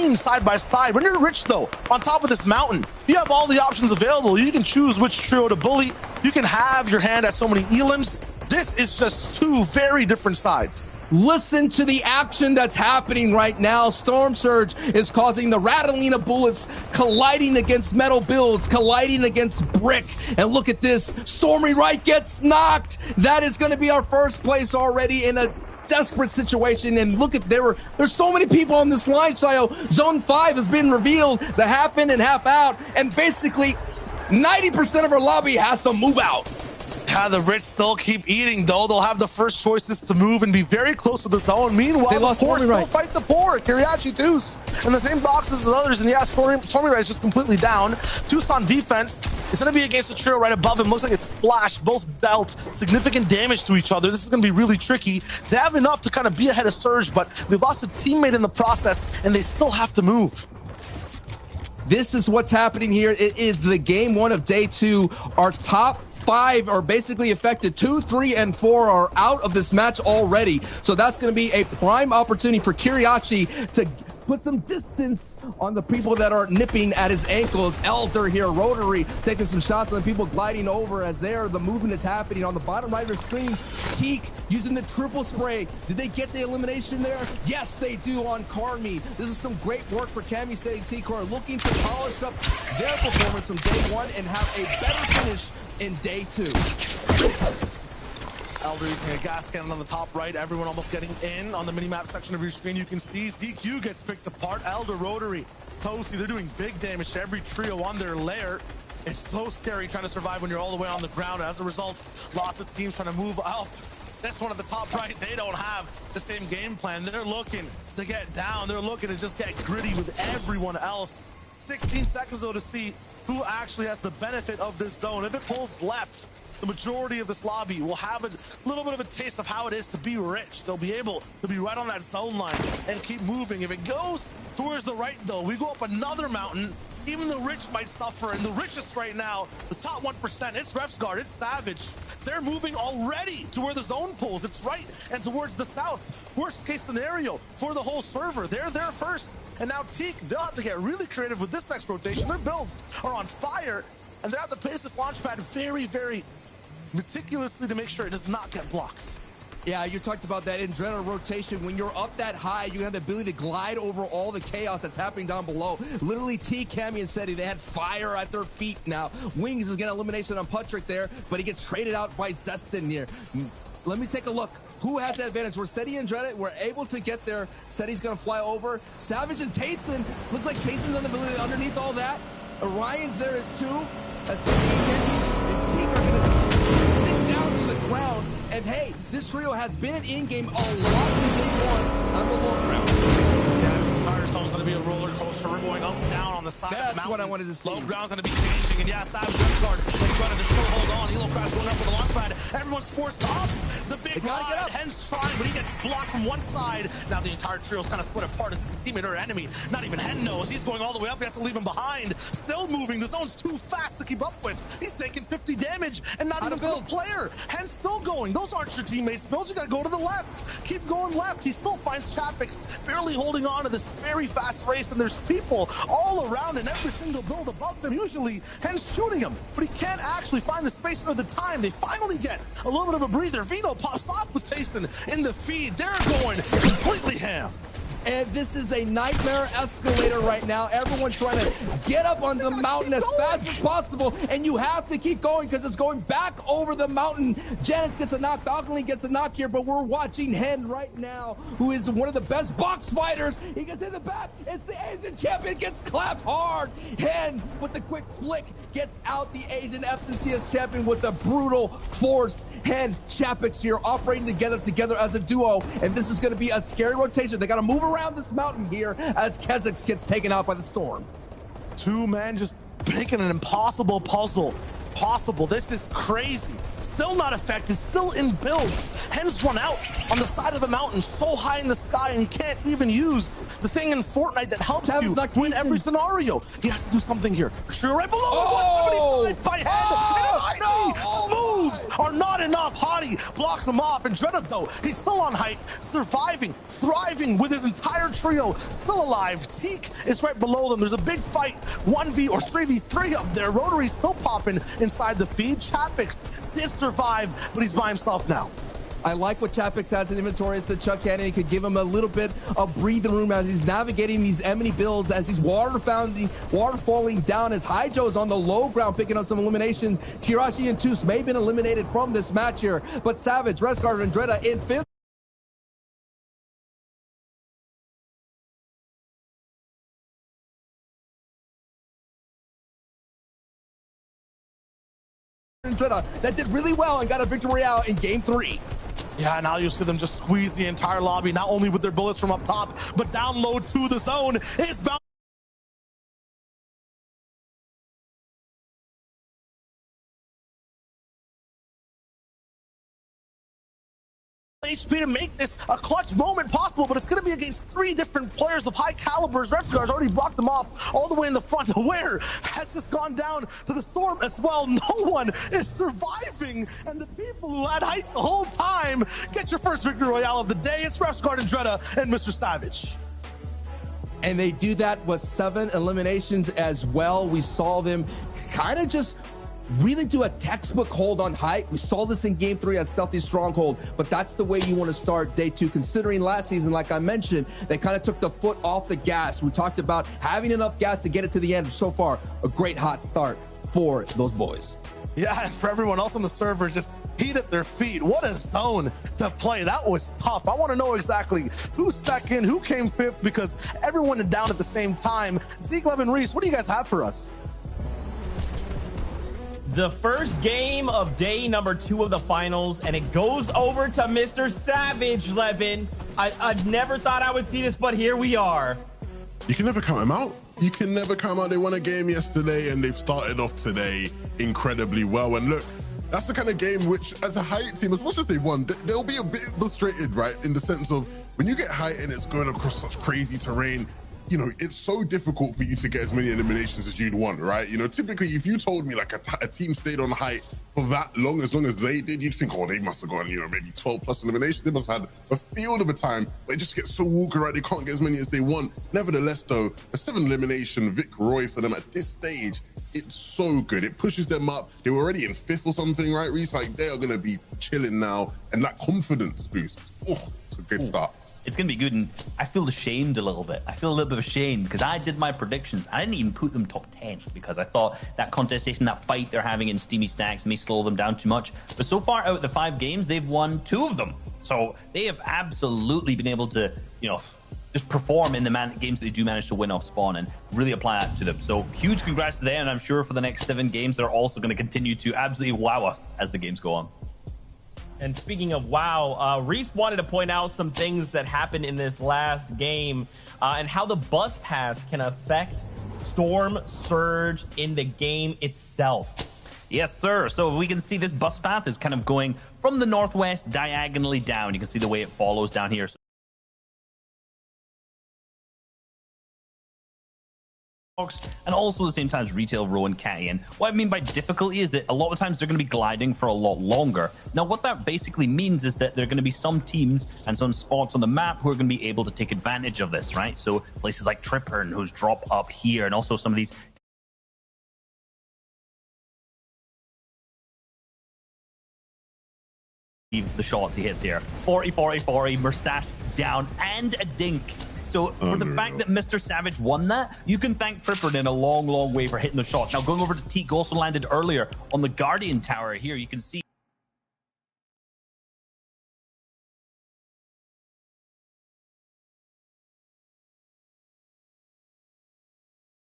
playing side by side. When you're Rich, though, on top of this mountain, you have all the options available. You can choose which trio to bully. You can have your hand at so many elims. This is just two very different sides. Listen to the action that's happening right now. Storm Surge is causing the rattling of bullets, colliding against metal builds, colliding against brick. And look at this. Stormy Wright gets knocked. That is going to be our first place already in a desperate situation. And look at there's so many people on this line, Shayo. Zone 5 has been revealed, the half in and half out, and basically 90% of our lobby has to move out. The Rich still keep eating, though. They'll have the first choices to move and be very close to the zone. Meanwhile, they lost Stormy Wright. Still fight the poor. Kiriachi Deuce in the same boxes as others. And yeah, Stormy Wright is just completely down. Deuce on defense is going to be against a trio right above him. Looks like it's Splash. Both dealt significant damage to each other. This is going to be really tricky. They have enough to kind of be ahead of Surge, but they've lost a teammate in the process, and they still have to move. This is what's happening here. It is the game one of day 2. Our top 5 are basically affected. 2, 3, and 4 are out of this match already. So that's going to be a prime opportunity for Kiriachi to put some distance on the people that are nipping at his ankles. Elder here, Rotary, taking some shots on the people gliding over as the movement is happening. On the bottom right of your screen, Teak using the triple spray. Did they get the elimination there? Yes, they do on Karmi. This is some great work for Cami Steady Teak, who are looking to polish up their performance from day 1 and have a better finish in day 2. Elder using a gas cannon on the top right. Everyone almost getting in on the minimap section of your screen. You can see ZQ gets picked apart. Elder, Rotary, Toasty, they're doing big damage to every trio on their lair. It's so scary trying to survive when you're all the way on the ground. As a result, lots of teams trying to move up. This one at the top right, they don't have the same game plan. They're looking to get down. They're looking to just get gritty with everyone else. 16 seconds though to see who actually has the benefit of this zone. If it pulls left, the majority of this lobby will have a little bit of a taste of how it is to be Rich. They'll be able to be right on that zone line and keep moving. If it goes towards the right, though, we go up another mountain. Even the Rich might suffer, and the richest right now, the top 1%, it's Refsguard, it's Savage. They're moving already to where the zone pulls. It's right and towards the south. Worst case scenario for the whole server. They're there first. And now Teak, they'll have to get really creative with this next rotation. Their builds are on fire, and they have to pace this launch pad very, very meticulously to make sure it does not get blocked. Yeah, you talked about that adrenaline rotation. When you're up that high, you have the ability to glide over all the chaos that's happening down below. Literally, T, Cami, and Steady, they had fire at their feet now. Wings is getting elimination on Patrick there, but he gets traded out by Zestin here. Let me take a look. Who has that advantage? We're Steady and Dreaded. We're able to get there. Steady's going to fly over. Savage and Tayson. Looks like Tayson's on the ability underneath all that. Orion's there as two. As Steady and Teak are going to sit down to the ground. And hey, this trio has been in-game a lot since day one on the low ground. Yeah, this entire zone's going to be a roller coaster. We're going up and down on the side of the mountain. That's what I wanted to see. Low ground's going to be changing. And yeah, Savage Refsguard, they try to still hold on. Elo Crash going up with the launch pad. Everyone's forced up. The big ride. Hen's trying, but he gets blocked from one side. Now the entire trio's kind of split apart. Is this a teammate or enemy? Not even Hen knows. He's going all the way up. He has to leave him behind. Still moving. The zone's too fast to keep up with. He's taking 50 damage and not even a player. Hen's still going. Those aren't your teammates' builds. You gotta go to the left. Keep going left. He still finds Chapix barely holding on to this very fast race, and there's people all around in every single build above them. Usually Hen's shooting him, but he can't actually find the space or the time. They finally get a little bit of a breather. Vito pops off with Tayson in the feed. They're going completely ham. And this is a nightmare escalator right now. Everyone trying to get up on the mountain as fast as possible, and you have to keep going because it's going back over the mountain. Janus gets a knock, Balcony gets a knock here, but we're watching Hen right now, who is one of the best box fighters. He gets in the back. It's the Asian champion, gets clapped hard. Hen with the quick flick gets out the Asian FNCS champion with a brutal force. Hen, Chapix here operating together as a duo, and this is going to be a scary rotation. They got to move around this mountain here as Kezix gets taken out by the storm. Two men just making an impossible puzzle possible. This is crazy. Still not affected, still in builds. Hen's run out on the side of the mountain so high in the sky, and he can't even use the thing in Fortnite that helps you win every scenario. He has to do something here. Sure, right below 175 by Hen. No! Move! moves are not enough. Hadi blocks them off, and Dreda, though, he's still on height, surviving, thriving with his entire trio still alive. Teak is right below them. There's a big fight, 1v or 3v3 up there. Rotary's still popping inside the feed. Chapix did survive, but he's by himself now. I like what Chapix has in inventory as the Chuck Cannon. He could give him a little bit of breathing room as he's navigating these enemy builds, as he's waterfalling down, as Haijo's on the low ground picking up some eliminations. Kirashi and Tus may have been eliminated from this match here, but Savage, Resguard, and Dreda in fifth. Dreda that did really well and got a victory out in game 3. Yeah, now you see them just squeeze the entire lobby, not only with their bullets from up top, but down low to the zone. It's bound. HP to make this a clutch moment possible, but it's going to be against 3 different players of high calibers. Resguard's already blocked them off all the way in the front. Where has just gone down to the storm as well. No one is surviving, and the people who had height the whole time get your first victory royale of the day. It's Resguard and Dreda and Mr. Savage. And they do that with 7 eliminations as well. We saw them kind of just really do a textbook hold on height. We saw this in game 3 at Stealthy Stronghold, but that's the way you want to start day 2, considering last season, like I mentioned, they kind of took the foot off the gas. We talked about having enough gas to get it to the end. So far, a great hot start for those boys. Yeah, and for everyone else on the server, just heat at their feet. What a zone to play. That was tough. I want to know exactly who's second, who came 5th, because everyone is down at the same time. Zeke, Levin, Reese, what do you guys have for us? The first game of day number 2 of the finals, and it goes over to Mr. Savage, Levin. I never thought I would see this, but here we are. You can never count them out. You can never count them out. They won a game yesterday, and they've started off today incredibly well. And look, that's the kind of game which, as a height team, as much as they won, they'll be a bit frustrated, right? In the sense of when you get height and it's going across such crazy terrain, you know, it's so difficult for you to get as many eliminations as you'd want, right? You know, typically, if you told me like a team stayed on height for that long as they did, you'd think, oh, they must have gone, you know, maybe 12 plus eliminations. They must have had a field of a time, but it just gets so walking right, they can't get as many as they want. Nevertheless, though, a 7 elimination Vic Roy for them at this stage, it's so good. It pushes them up. They were already in 5th or something, right, Reese? Like, they are going to be chilling now, and that confidence boost, oh, it's a good start. It's going to be good, and I feel ashamed a little bit. I feel a little bit ashamed because I did my predictions. I didn't even put them top 10 because I thought that contestation, that fight they're having in Steamy Stacks may slow them down too much. But so far, out of the 5 games, they've won 2 of them. So they have absolutely been able to, you know, just perform in the games that they do manage to win off spawn and really apply that to them. So huge congrats to them, and I'm sure for the next 7 games, they're also going to continue to absolutely wow us as the games go on. And speaking of wow, Reese wanted to point out some things that happened in this last game and how the bus pass can affect Storm Surge in the game itself. Yes, sir. So we can see this bus path is kind of going from the northwest diagonally down. You can see the way it follows down here. And also at the same time as Retail Row and Catty. And what I mean by difficulty is that a lot of times they're going to be gliding for a lot longer. Now, what that basically means is that there are going to be some teams and some spots on the map who are going to be able to take advantage of this, right? So places like Trippern, who's drop up here, and also some of these the shots he hits here. 40, 40, 40, Murstache down, and a dink. So for the fact that Mr. Savage won that, you can thank Trippern in a long, long way for hitting the shot. Now going over to Teak, also landed earlier on the Guardian Tower here. You can see